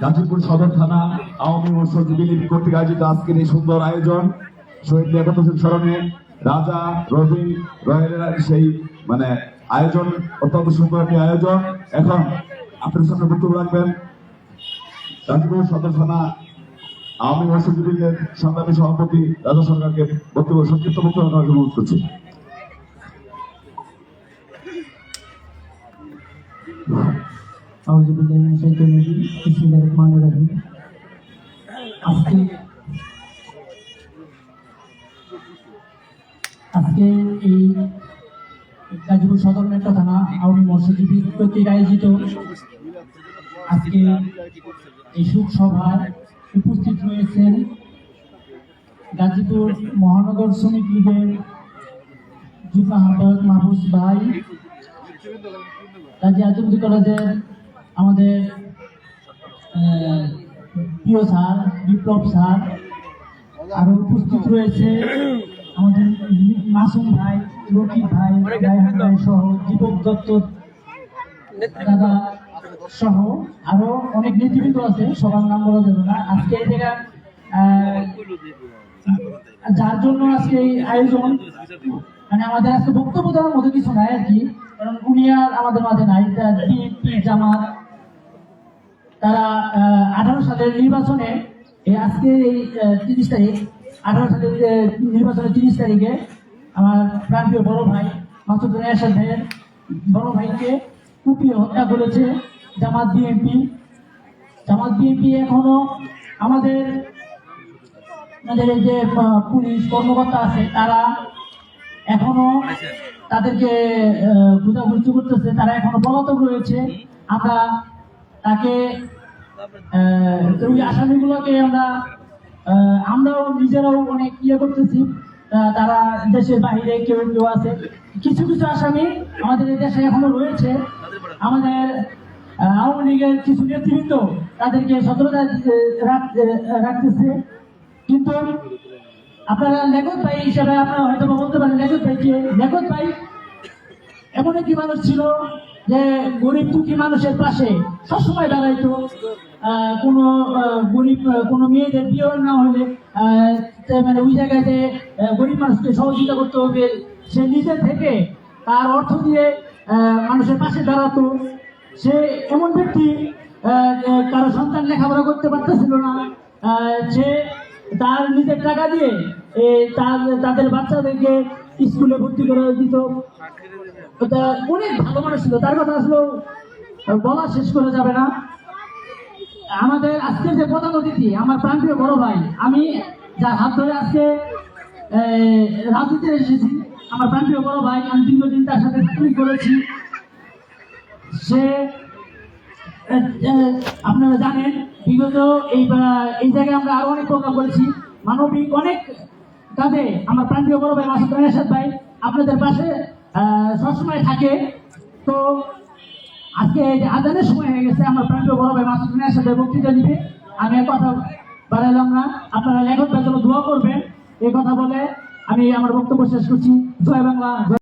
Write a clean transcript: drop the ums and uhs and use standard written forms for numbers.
গাজীপুর সদর থানা আওয়ামী মৎস্যজীবী লীগ কর্তৃক আয়োজিত আজকের এই সুন্দর আয়োজন শহীদ লিয়াকত হোসেন স্মরণে রাজা রবি রয়ের সেই আয়োজন অত্যন্ত সুন্দর একটি আয়োজন। এখন আপনার সামনে বক্তব্য রাখবেন গাজীপুর সদর থানা আওয়ামী মৎস্যজীবী লীগের সংগ্রামী সভাপতি রাজা সরকারকে বক্তব্য সংক্ষিপ্ত বক্তব্য রাখার জন্য অনুরোধ করছি। আজকে এই গাজীপুর সদর মেট্রো থানা আওয়ামী মৎস্যজীবী কর্তৃক আয়োজিত আজকে এই শোক সভায় উপস্থিত রয়েছেন গাজীপুর মহানগর শ্রমিক লীগের যুগ্ম আহ্বায়ক মাহফুজ ভাই, গাজী আজমদি কলেজের আমাদের প্রিয় স্যার বিপ্লব স্যার, আরো উপস্থিত রয়েছে আমাদের মাসুম ভাই, রকিব ভাই, রায়হান ভাই সহ দীপক দত্ত দাদা সহ আরো অনেক নেতৃবৃন্দ আছে, সবার নাম বলা যাবে না। আজকে এই জায়গা যার জন্য আজকে এই আয়োজন আমাদের আজকে বক্তব্য দেওয়ার মতো কিছু নাই আর কি, কারণ উনি আর আমাদের মাঝে নাই। বিএনপি জামাত তারা 18 সালের নির্বাচনে আজকে এই 30 তারিখ 18 সালের নির্বাচনের 30 তারিখে আমার প্রান্তীয় বড় ভাই মাসুদ এরশাদ ভাইয়ের বড় ভাইকে কুপিয়ে হত্যা করেছে জামাত বিএনপি। এখনো আমাদের যে পুলিশ কর্মকর্তা আছে তারা এখনো তাদেরকে খোঁজাখুঁজি করতেছে, তারা এখনো পলাতক রয়েছে। আমরা তাকে ওই আসামিগুলোকে আমরাও নিজেরাও অনেক করতেছি, তারা দেশের বাইরে কেউ কেউ আছে। কিছু কিছু আসামি আমাদের এই দেশে এখনো রয়েছে। আমাদের আওয়ামী লীগের কিছু নেতৃবৃন্দ তাদেরকে সতর্কতা রাখতেছে, কিন্তু আপনারা লেখক ভাই হিসাবে আপনারা হয়তো বলতে পারেন লেখক ভাই এমন একটি মানুষ ছিল যে গরিব দুঃখী মানুষের পাশে সবসময় দাঁড়াইতো। কোনো গরিব কোনো মেয়েদের বিয়ে না হলে ওই জায়গায় যে গরিব মানুষকে সহযোগিতা করতে হবে, সে নিজে থেকে তার অর্থ দিয়ে মানুষের পাশে দাঁড়াতো। সে এমন ব্যক্তি, কারো সন্তান লেখাপড়া করতে পারতেছিল না, সে তার নিজের টাকা দিয়ে তাদের বাচ্চাদেরকে স্কুলে ভর্তি করে দিত। অনেক ভালো মানুষ ছিল, তার কথা আসলে বলা শেষ করা যাবে না। আমাদের আজকের যে প্রধান অতিথি আমার প্রান্তীয় বড় ভাই, আমি যার হাত ধরে আজকে রাজনীতিতে এসেছি, আমার প্রান্তীয় বড় ভাই, আমি দীর্ঘদিন তার সাথে চাকরি করেছি। সে আপনারা জানেন বিগত এই জায়গায় আমরা আরো অনেক প্রোগ্রাম করেছি, মানবিক অনেক কাজে আমার প্রান্তীয় বড় ভাই মাসুদ এরশাদ ভাই আপনাদের পাশে সবসময় থাকে। তো আজকে আজানের সময় হয়ে গেছে, আমার প্রান্তীয় বড় ভাই মাসুদ এরশাদ ভাই বক্তৃতা দিবে। আমি কথা বাড়াইলাম না, আপনারা লেখক ভাই জন্য দোয়া করবেন, এই কথা বলে আমি আমার বক্তব্য শেষ করছি। জয় বাংলা।